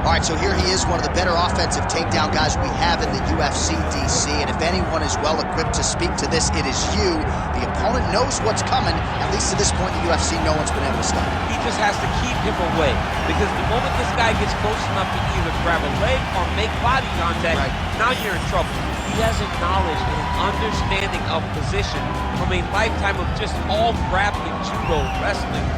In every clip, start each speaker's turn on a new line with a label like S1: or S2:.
S1: All right, so here he is, one of the better offensive takedown guys we have in the UFC, DC. And if anyone is well equipped to speak to this, it is you. The opponent knows what's coming. At least to this point in the UFC, no one's been able to stop him.
S2: He just has to keep him away, because the moment this guy gets close enough to either grab a leg or make body contact, now you're in trouble. He has a knowledge and an understanding of position from a lifetime of just all grappling, judo, wrestling,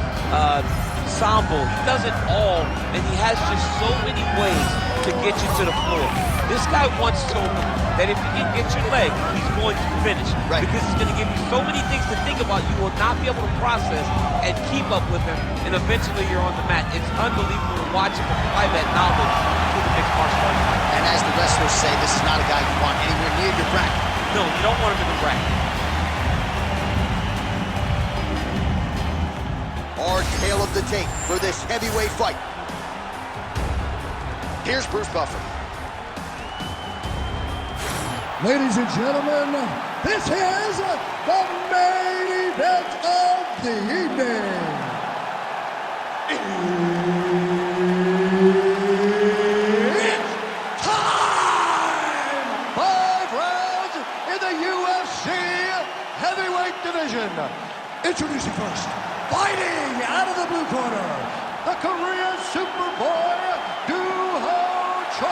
S2: sambo. He does it all, and he has just so many ways to get you to the floor. This guy once told me that if he can get your leg, he's going to finish. Because he's going to give you so many things to think about, you will not be able to process and keep up with him, and eventually you're on the mat. It's unbelievable to watch him apply that knowledge to the mixed martial arts fight.
S1: And as the wrestlers say, this is not a guy you want anywhere near your bracket.
S2: No, you don't want him in the bracket.
S1: Our tale of the tape for this heavyweight fight. Here's Bruce Buffer.
S3: Ladies and gentlemen, this is the main event of the evening. It's time! 5 rounds in the UFC heavyweight division. Introducing first, fighting out of the blue corner, the Korean Superboy, Doo-Ho Choi.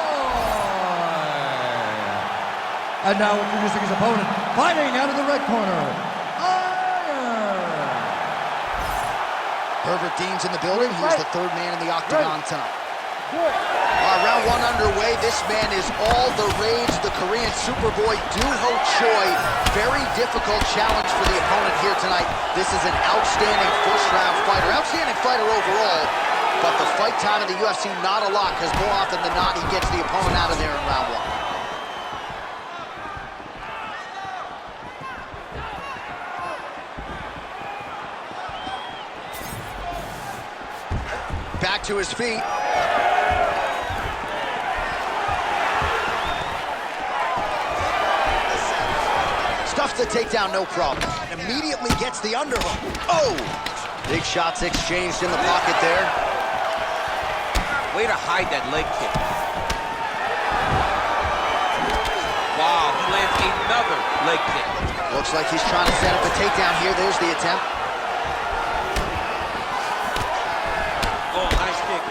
S3: And now introducing his opponent, fighting out of the red corner, Iron.
S1: Herbert Dean's in the building. He's the third man in the octagon tonight. Round 1 underway. This man is all the rage, the Korean Superboy, Doo-Ho Choi. Very difficult challenge for the opponent here tonight. This is an outstanding first-round fighter. Outstanding fighter overall, but the fight time in the UFC, not a lot, because more often than not, he gets the opponent out of there in round 1. Back to his feet. Stuffs the takedown, no problem. Immediately gets the underhook. Oh! Big shots exchanged in the pocket there.
S2: Way to hide that leg kick. Wow, he lands another leg kick.
S1: Looks like he's trying to set up a takedown here. There's the attempt.
S2: Oh, nice kick.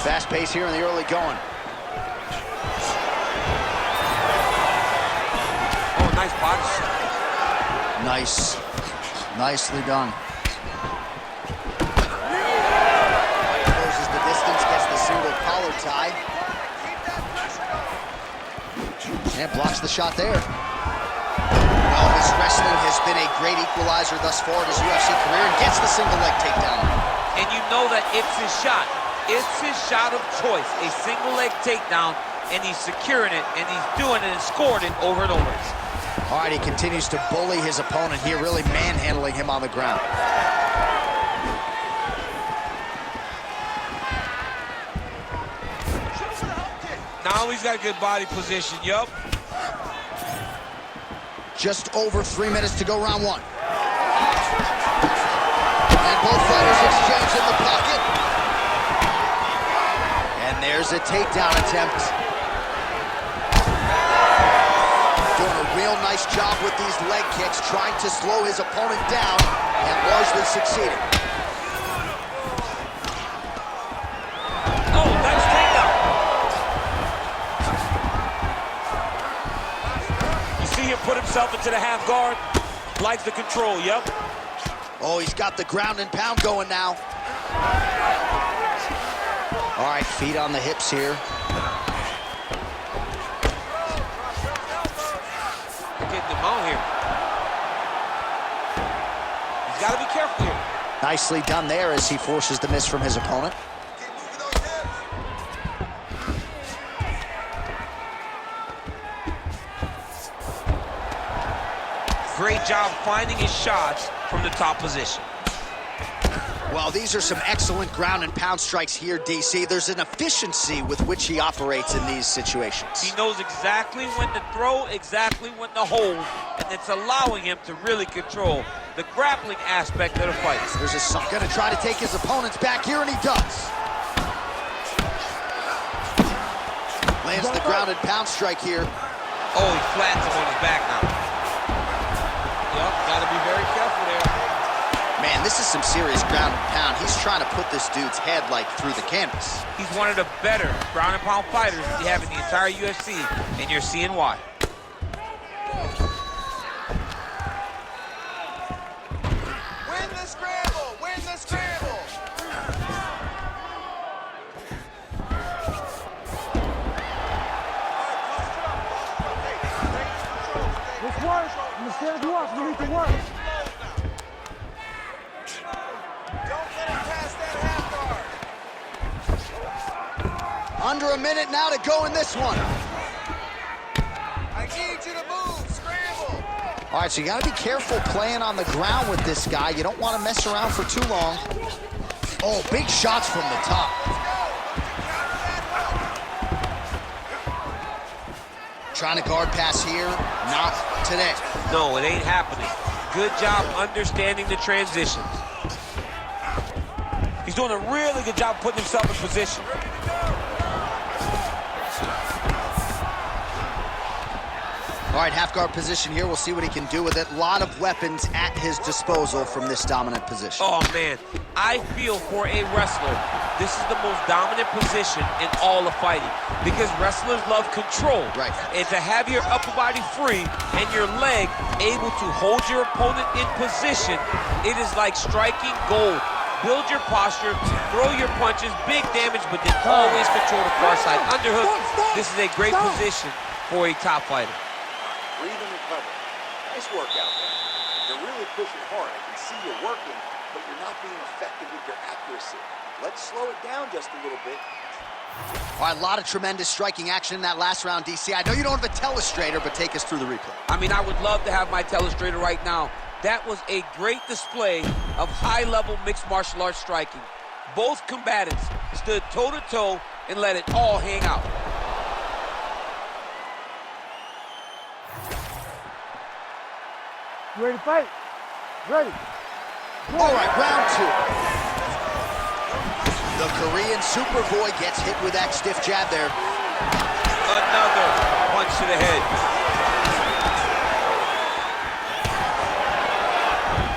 S1: Fast pace here in the early going.
S2: Oh, nice body shot.
S1: Nice. Nicely done. Closes the distance, gets the single collar tie. And blocks the shot there. Well, his wrestling has been a great equalizer thus far in his UFC career, and gets the single leg takedown.
S2: And you know that it's his shot. It's his shot of choice, a single leg takedown, and he's securing it, and he's doing it and scoring it over and over.
S1: All right, he continues to bully his opponent here, really manhandling him on the ground.
S2: Now he's got a good body position, yup.
S1: Just over 3 minutes to go, round 1. And both fighters exchange in the pocket. And there's a takedown attempt. Doing a real nice job with these leg kicks, trying to slow his opponent down, and largely succeeding.
S2: Oh, nice takedown. You see him put himself into the half guard? Likes the control, yep.
S1: Oh, he's got the ground and pound going now. All right, feet on the hips here.
S2: Here. He's got to be careful here.
S1: Nicely done there as he forces the miss from his opponent.
S2: Great job finding his shots from the top position.
S1: Well, these are some excellent ground and pound strikes here, DC. There's an efficiency with which he operates in these situations.
S2: He knows exactly when to throw, exactly when to hold, and it's allowing him to really control the grappling aspect of the fight.
S1: There's a gonna try to take his opponents back here, and he does. ground and pound strike here.
S2: Oh, he flattens him on his back now. Yep, gotta be very careful there.
S1: Man, this is some serious ground and pound. He's trying to put this dude's head, like, through the canvas.
S2: He's one of the better ground and pound fighters you have in the entire UFC, and you're seeing why.
S4: Win the scramble! Win the scramble!
S5: Let's work. Instead of work, we need to work.
S4: Don't let him pass that half guard.
S1: Under a minute now to go in this one.
S4: I need you to move. Scramble.
S1: All right, so you got to be careful playing on the ground with this guy. You don't want to mess around for too long. Oh, big shots from the top. Trying to guard pass here. Not today.
S2: No, it ain't happening. Good job understanding the transitions. He's doing a really good job putting himself in position.
S1: All right, half guard position here. We'll see what he can do with it. A lot of weapons at his disposal from this dominant position.
S2: Oh, man. I feel for a wrestler, this is the most dominant position in all of fighting because wrestlers love control.
S1: Right.
S2: And to have your upper body free and your leg able to hold your opponent in position, it is like striking gold. Build your posture, throw your punches, big damage, but then always control the far side. Underhook, this is a great position for a top fighter.
S6: Breathe and recover. Nice workout there. You're really pushing hard. I can see you working, but you're not being effective with your accuracy. Let's slow it down just a little bit.
S1: All right, a lot of tremendous striking action in that last round, DC. I know you don't have a telestrator, but take us through the replay.
S2: I mean, I would love to have my telestrator right now. That was a great display of high-level mixed martial arts striking. Both combatants stood toe-to-toe and let it all hang out.
S5: You ready to fight? Ready.
S1: All right, round two. The Korean Superboy gets hit with that stiff jab there.
S2: Another punch to the head.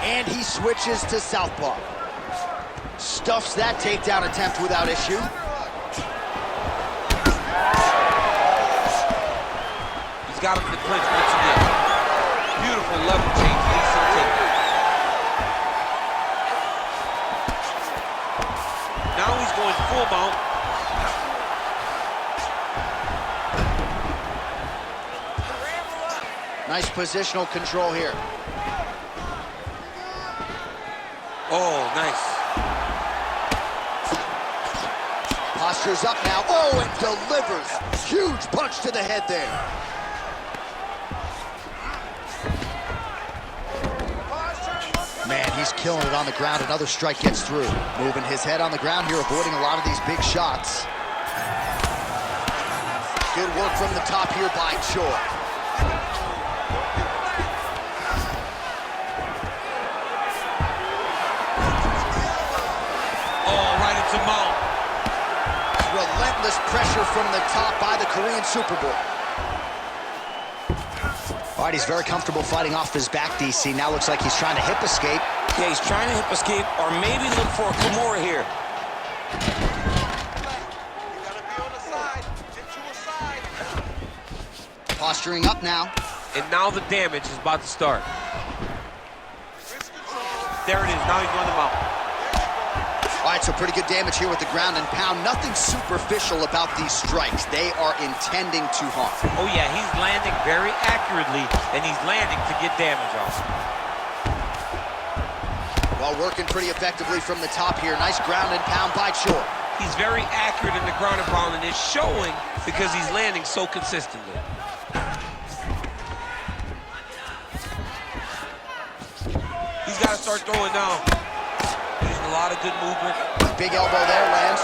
S1: And he switches to southpaw. Stuffs that takedown attempt without issue.
S2: He's got him in the clinch once again. Beautiful level change. Now he's going full mount.
S1: Nice positional control here.
S2: Oh, nice.
S1: Posture's up now. Oh, and delivers. Huge punch to the head there. Man, he's killing it on the ground. Another strike gets through. Moving his head on the ground here, avoiding a lot of these big shots. Good work from the top here by Choi.
S2: Oh, right into mount.
S1: Relentless pressure from the top by the Korean Superboy. All right, he's very comfortable fighting off his back, DC. Now looks like he's trying to hip escape.
S7: Yeah, he's trying to hip escape or maybe look for a Kimura here.
S4: You gotta be on the side. Get to a side.
S1: Posturing up now.
S2: And now the damage is about to start.
S4: Wrist control.
S2: There it is. Now he's going to mount.
S1: All right, so pretty good damage here with the ground and pound. Nothing superficial about these strikes. They are intending to harm.
S2: Oh, yeah, he's landing very accurately, and he's landing to get damage off.
S1: While working pretty effectively from the top here. Nice ground and pound by Choi.
S2: He's very accurate in the ground and pound, and it's showing because he's landing so consistently. He's got to start throwing now. Using a lot of good movement.
S1: Big elbow there, lands.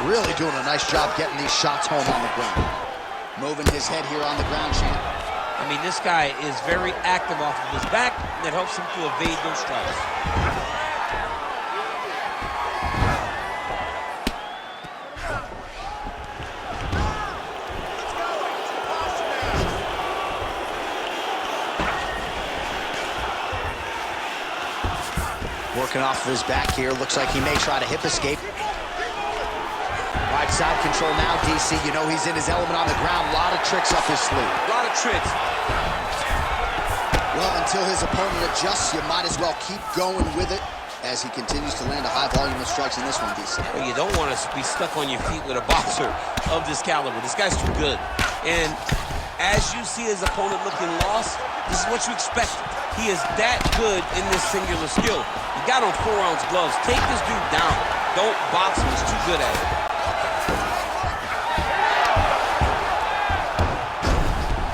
S1: Really doing a nice job getting these shots home on the ground. Moving his head here on the ground, champ.
S2: I mean, this guy is very active off of his back, and that helps him to evade those strikes.
S1: working off of his back here. Looks like he may try to hip escape. Right side control now, DC. You know he's in his element on the ground. A lot of tricks up his sleeve.
S2: A lot of tricks.
S1: Well, until his opponent adjusts, you might as well keep going with it as he continues to land a high volume of strikes in this one, DC.
S2: Well, you don't want to be stuck on your feet with a boxer of this caliber. This guy's too good. And as you see his opponent looking lost, this is what you expect. He is that good in this singular skill. He got on 4-ounce gloves. Take this dude down. Don't box him. He's too good at it.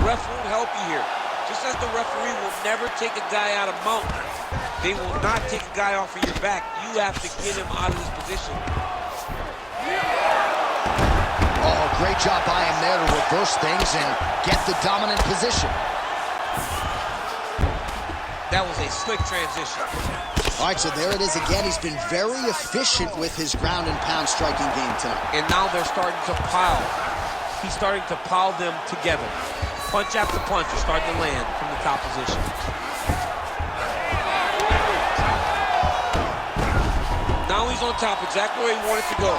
S2: Ref won't help you here. Just as the referee will never take a guy out of mount, they will not take a guy off of your back. You have to get him out of this position.
S1: Oh, great job by him there to reverse things and get the dominant position.
S2: That was a slick transition.
S1: All right, so there it is again. He's been very efficient with his ground and pound striking game tonight.
S2: And now they're starting to pile. He's starting to pile them together. Punch after punch are starting to land from the top position. Now he's on top, exactly where he wanted to go.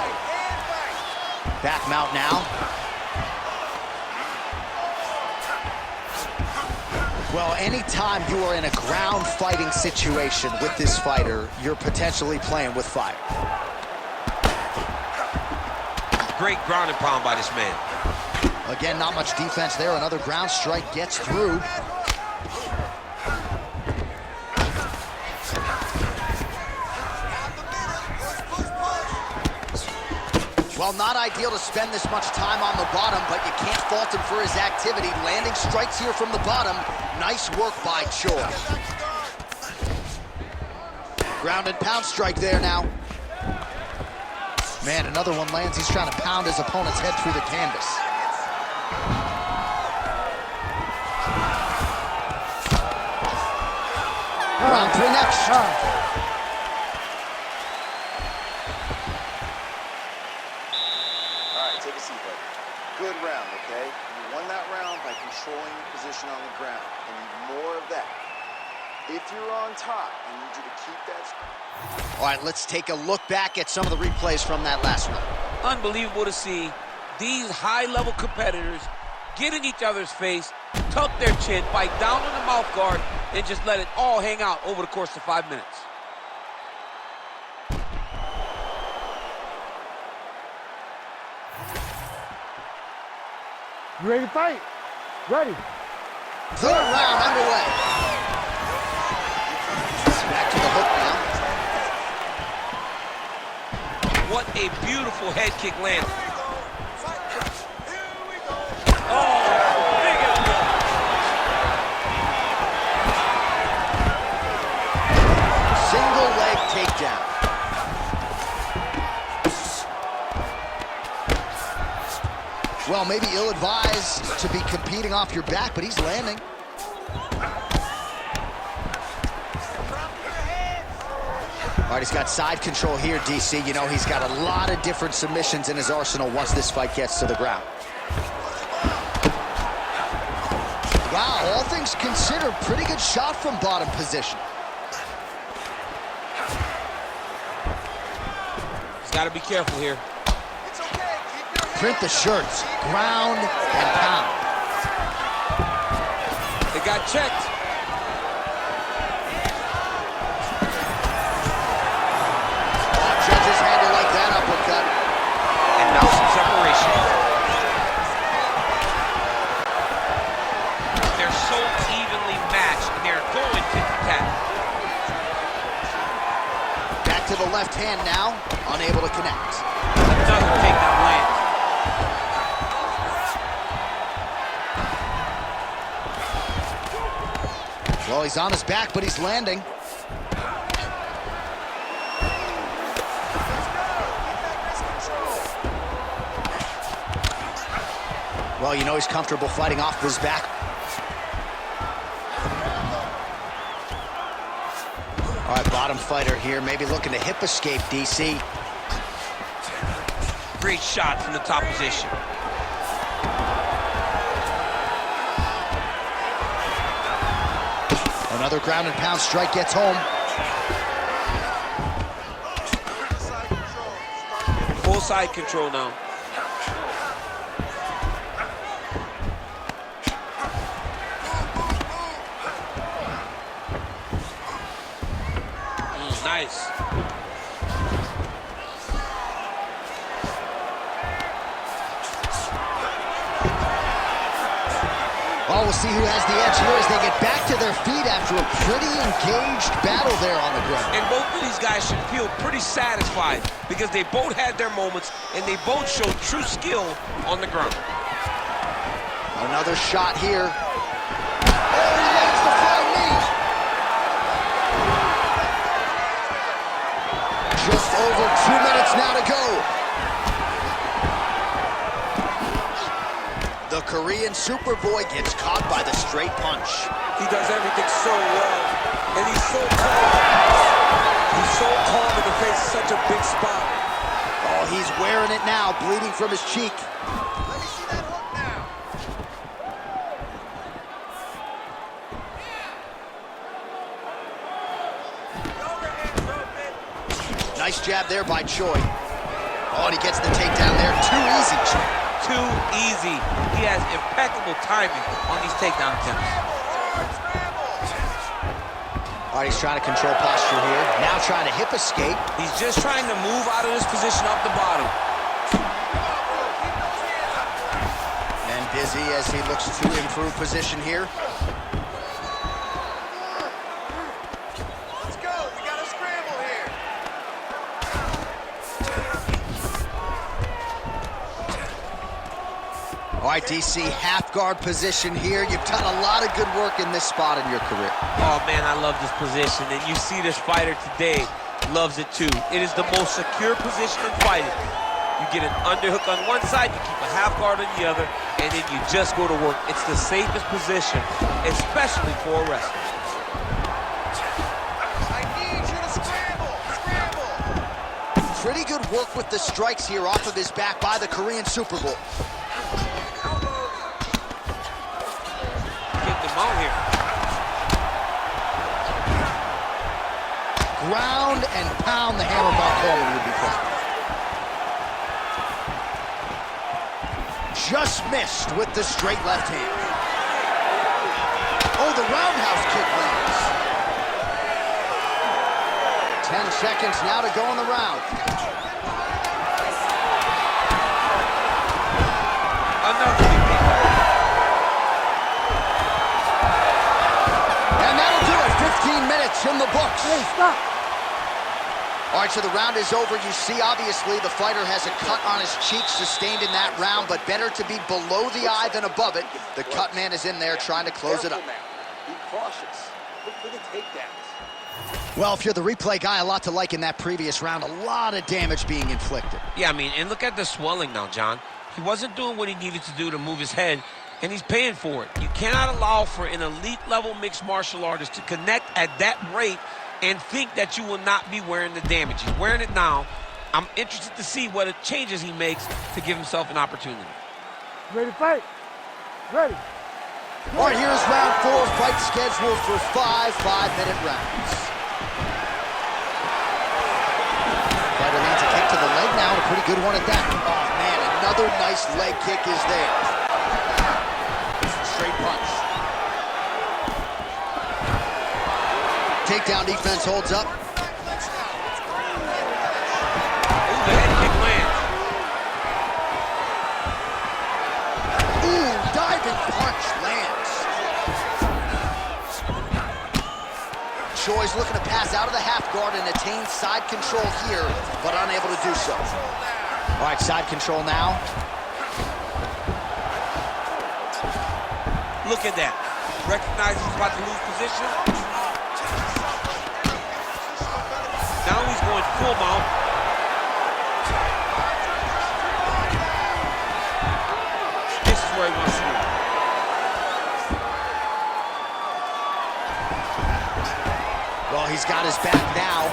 S1: Back mount now. Well, anytime you are in a ground fighting situation with this fighter, you're potentially playing with fire.
S2: Great ground and pound by this man.
S1: Again, not much defense there. Another ground strike gets through. Well, not ideal to spend this much time on the bottom, but you can't fault him for his activity. Landing strikes here from the bottom. Nice work by Choi. Ground and pound strike there now. Man, another one lands. He's trying to pound his opponent's head through the canvas. Round 3 next.
S6: Take a seat, buddy. Good round, okay? You won that round by controlling your position on the ground. I need more of that. If you're on top, I need you to keep that.
S1: All right, let's take a look back at some of the replays from that last round.
S2: Unbelievable to see these high-level competitors get in each other's face, tuck their chin, bite down on the mouth guard, and just let it all hang out over the course of 5 minutes.
S5: You ready to fight? Ready.
S1: Third round underway. Back to the hook now.
S2: What a beautiful head kick landed. Oh, big elbow.
S1: Single leg takedown. Well, maybe ill-advised to be competing off your back, but he's landing. All right, he's got side control here, DC. You know, he's got a lot of different submissions in his arsenal once this fight gets to the ground. Wow, all things considered, pretty good shot from bottom position.
S2: He's got to be careful here.
S1: Print the shirts, ground and pound.
S2: They got checked.
S1: Judges handle like that uppercut.
S2: And now some separation. They're so evenly matched, and they're going tit-for-tat.
S1: Back to the left hand now, unable to connect.
S2: Another takedown lands.
S1: Well, he's on his back, but he's landing. Well, you know he's comfortable fighting off of his back. All right, bottom fighter here, maybe looking to hip escape, DC.
S2: Great shot from the top position.
S1: Another ground and pound strike gets home.
S7: side control now. Nice.
S1: Well, we'll see who has the edge here as they get back to their feet after a pretty engaged battle there on the ground.
S7: And both of these guys should feel pretty satisfied because they both had their moments and they both showed true skill on the ground.
S1: Another shot here. Oh, he lands the flying knee. Just over 2 minutes now to go. The Korean Superboy gets caught by the straight punch.
S7: He does everything so well, and he's so calm. He's so calm in the face of such a big spot.
S1: Oh, he's wearing it now, bleeding from his cheek.
S4: Let me see that hook now.
S1: Nice jab there by Choi. Oh, and he gets the takedown there. Too easy.
S2: Too easy. He has impeccable timing on these takedown attempts.
S1: All right, he's trying to control posture here. Now trying to hip escape.
S7: He's just trying to move out of this position up the bottom.
S1: And busy as he looks to improve position here.
S4: Let's go. We got a scramble here.
S1: All right, DC, half guard position here. You've done a lot of good work in this spot in your career.
S2: Oh, man, I love this position. And you see this fighter today loves it, too. It is the most secure position in fighting. You get an underhook on one side, you keep a half guard on the other, and then you just go to work. It's the safest position, especially for a wrestler.
S4: I need you to scramble. Scramble.
S1: Pretty good work with the strikes here off of his back by the Korean Superboy.
S2: Get them out here.
S1: Ground and pound, the hammer Mark Coleman would be called. Just missed with the straight left hand. Oh, the roundhouse kick lands. 10 seconds now to go in the round.
S2: Another big kick.
S1: And that'll do it. 15 minutes in the books.
S5: Hey, stop.
S1: All right, so the round is over. You see, obviously, the fighter has a cut on his cheek sustained in that round, but better to be below the eye than above it. The cut man is in there trying to close it up.
S6: Be cautious. Look for the takedowns.
S1: Well, if you're the replay guy, a lot to like in that previous round. A lot of damage being inflicted.
S2: Yeah, I mean, and look at the swelling now, John. He wasn't doing what he needed to do to move his head, and he's paying for it. You cannot allow for an elite-level mixed martial artist to connect at that rate and think that you will not be wearing the damage. He's wearing it now. I'm interested to see what changes he makes to give himself an opportunity.
S5: Ready to fight? Ready.
S1: All right, here's round 4. Fight scheduled for 5 5-minute rounds. Fighter lands a kick to the leg now, and a pretty good one at that. Oh, man, another nice leg kick is there. Straight punch. Takedown defense holds up.
S2: Ooh, the head kick lands.
S1: Ooh, diving punch lands. Choi's looking to pass out of the half guard and attain side control here, but unable to do so. All right, side control now.
S2: Look at that. Recognizes he's about to lose position. Now he's going full mount. This is where he wants to be.
S1: Well, he's got his back now.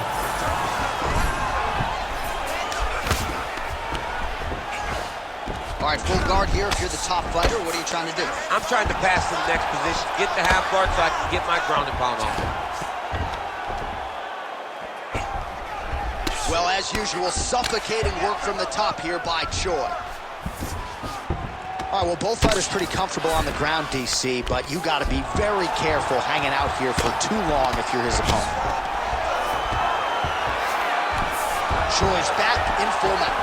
S1: All right, full guard here. If you're the top fighter, what are you trying to do?
S2: I'm trying to pass to the next position, get the half guard so I can get my ground and pound on.
S1: Well, as usual, suffocating work from the top here by Choi. All right, well, both fighters pretty comfortable on the ground, DC, but you got to be very careful hanging out here for too long if you're his opponent. Choi's back in full mount.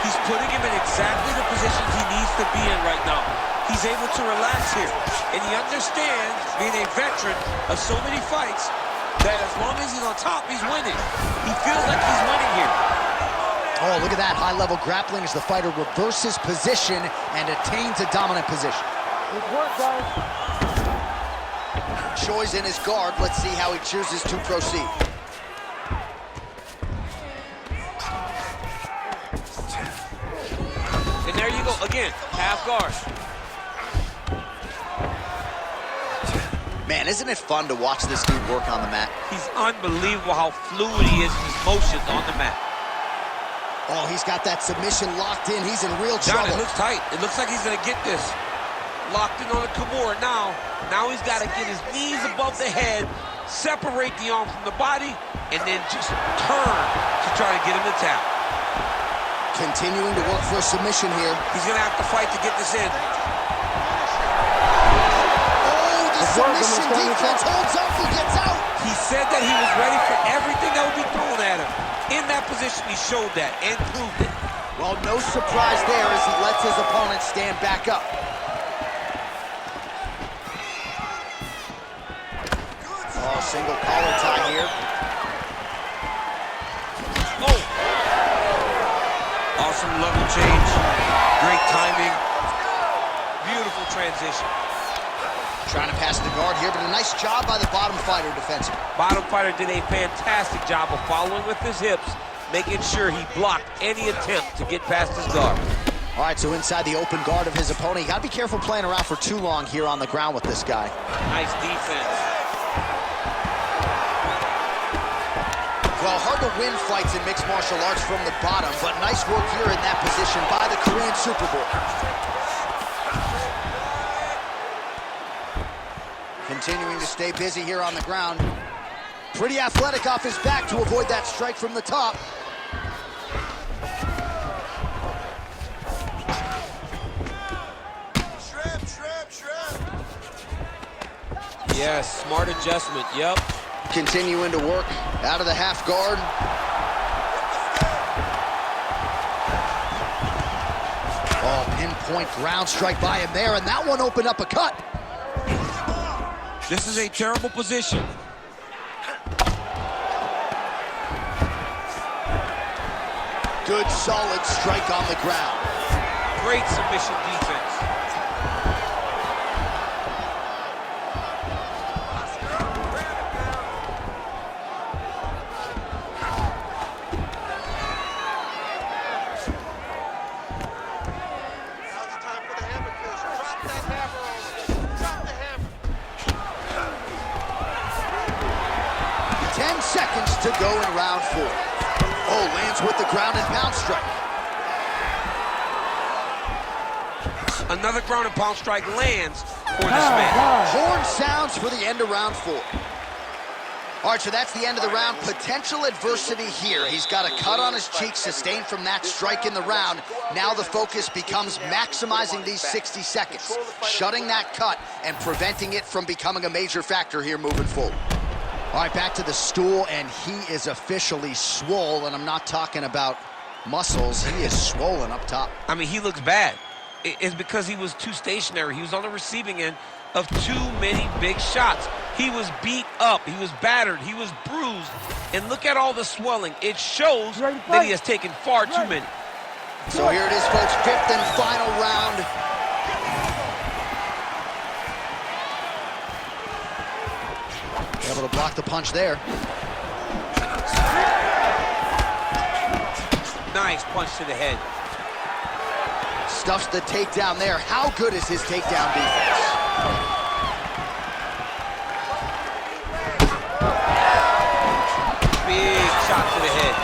S7: He's putting him in exactly the positions he needs to be in right now. He's able to relax here, and he understands, being a veteran of so many fights, that as long as he's on top, he's winning. He feels like he's winning here.
S1: Oh, look at that high-level grappling as the fighter reverses position and attains a dominant position.
S5: Good work, guys.
S1: Choi's in his guard. Let's see how he chooses to proceed.
S2: And there you go, again, half guard.
S1: Man, isn't it fun to watch this dude work on the mat?
S2: He's unbelievable how fluid he is in his motions on the mat.
S1: Oh, he's got that submission locked in. He's in real
S7: John,
S1: trouble.
S7: it looks tight. It looks like he's gonna get this. Locked in on the Kimura now. Now he's gotta get his knees above the head, separate the arm from the body, and then just turn to try to get him to tap.
S1: Continuing to work for a submission here.
S7: He's gonna have to fight to get this in.
S1: Oh, the submission defense holds up. He gets out.
S7: He said that he was ready for everything that would be thrown at him. In that position, he showed that and proved it.
S1: Well, no surprise there as he lets his opponent stand back up. Oh, single collar tie here.
S7: Oh! Awesome level change. Great timing.
S2: Beautiful transition.
S1: Trying to pass the guard here, but a nice job by the bottom fighter defensively.
S2: Bottom fighter did a fantastic job of following with his hips, making sure he blocked any attempt to get past his guard.
S1: All right, so inside the open guard of his opponent, you got to be careful playing around for too long here on the ground with this guy.
S2: Nice defense.
S1: Well, hard to win fights in mixed martial arts from the bottom, but nice work here in that position by the Korean Superboy. Continuing to stay busy here on the ground. Pretty athletic off his back to avoid that strike from the top.
S4: Shrimp.
S2: Yes, smart adjustment, yep.
S1: Continuing to work out of the half guard. Oh, pinpoint ground strike by him there, and that one opened up a cut.
S7: This is a terrible position.
S1: Good, solid strike on the ground.
S2: Great submission defense.
S1: 10 seconds to go in round 4. Oh, lands with the ground and pound strike.
S7: Another ground and pound strike lands for this man.
S1: Horn sounds for the end of round 4. All right, so that's the end of the round. Potential adversity here. He's got a cut on his cheek sustained from that strike in the round. Now the focus becomes maximizing these 60 seconds, shutting that cut and preventing it from becoming a major factor here moving forward. All right, back to the stool, and he is officially swole, and I'm not talking about muscles. He is swollen up top.
S2: I mean, he looks bad. It's because he was too stationary. He was on the receiving end of too many big shots. He was beat up. He was battered. He was bruised. And look at all the swelling. It shows that he has taken far too many.
S1: So here it is, folks, 5th and final round. Able to block the punch there.
S2: Nice punch to the head.
S1: Stuffs the takedown there. How good is his takedown defense?
S2: Big shot to the head.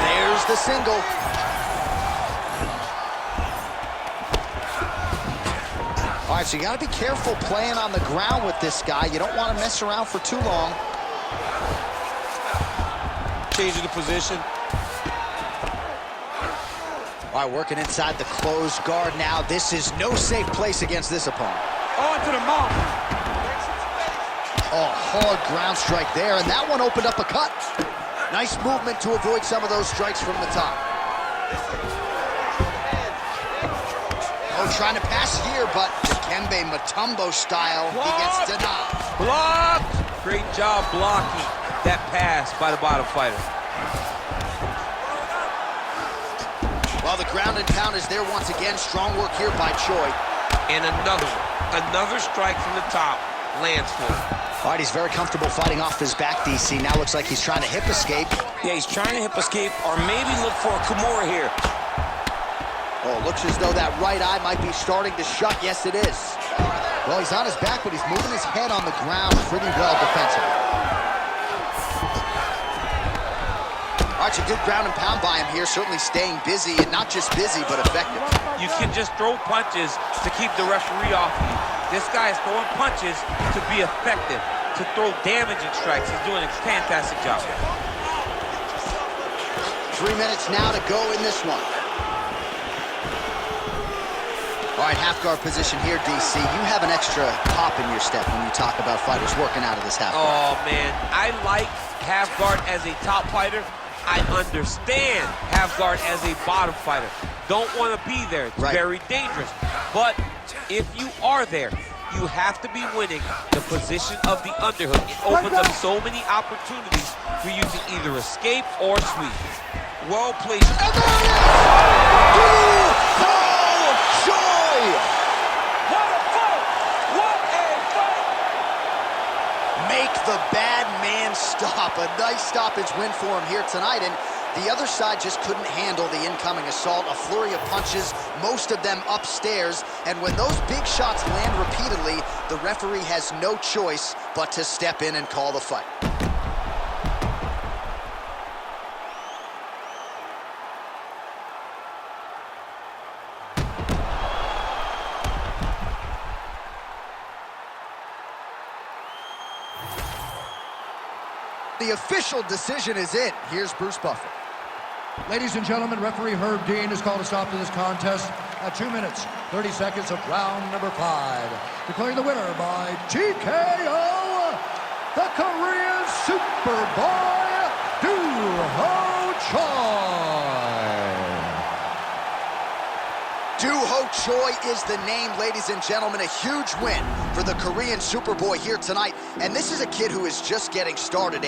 S1: There's the single. All All right, so you got to be careful playing on the ground with this guy. You don't want to mess around for too long.
S7: Changing the position.
S1: All right, working inside the closed guard now. This is no safe place against this opponent.
S7: On to the mouth.
S1: Oh, hard ground strike there, and that one opened up a cut. Nice movement to avoid some of those strikes from the top. Oh, trying to pass here, but Dikembe Mutombo style, he gets denied.
S2: Blocked! Great job blocking that pass by the bottom fighter.
S1: Well, the ground and pound is there once again. Strong work here by Choi.
S2: And another one. Another strike from the top lands for him.
S1: All right, he's very comfortable fighting off his back, DC. Now looks like he's trying to hip escape.
S7: Yeah, he's trying to hip escape or maybe look for a Kimura here.
S1: Oh, looks as though that right eye might be starting to shut. Yes, it is. Well, he's on his back, but he's moving his head on the ground pretty well defensively. All right, a good ground and pound by him here, certainly staying busy, and not just busy, but effective.
S2: You can just throw punches to keep the referee off you. This guy is throwing punches to be effective, to throw damaging strikes. He's doing a fantastic job.
S1: 3 minutes now to go in this one. All right, half guard position here, DC. You have an extra pop in your step when you talk about fighters working out of this half guard.
S2: Oh, man. I like half guard as a top fighter. I understand half guard as a bottom fighter. Don't want to be there. It's very dangerous. But if you are there, you have to be winning the position of the underhook. It opens up so many opportunities for you to either escape or sweep. Well placed.
S1: And there it is! Joy!
S7: What a fight! What a fight!
S1: Make the bad man stop. A nice stoppage win for him here tonight, and the other side just couldn't handle the incoming assault. A flurry of punches, most of them upstairs, and when those big shots land repeatedly, the referee has no choice but to step in and call the fight. The official decision is in. Here's Bruce Buffer.
S3: Ladies and gentlemen, referee Herb Dean has called a stop to this contest at 2 minutes, 30 seconds of round number 5. Declaring the winner by TKO, the Korean Superboy, Doo-Ho Choi.
S1: Doo-Ho Choi is the name, ladies and gentlemen. A huge win for the Korean Superboy here tonight. And this is a kid who is just getting started.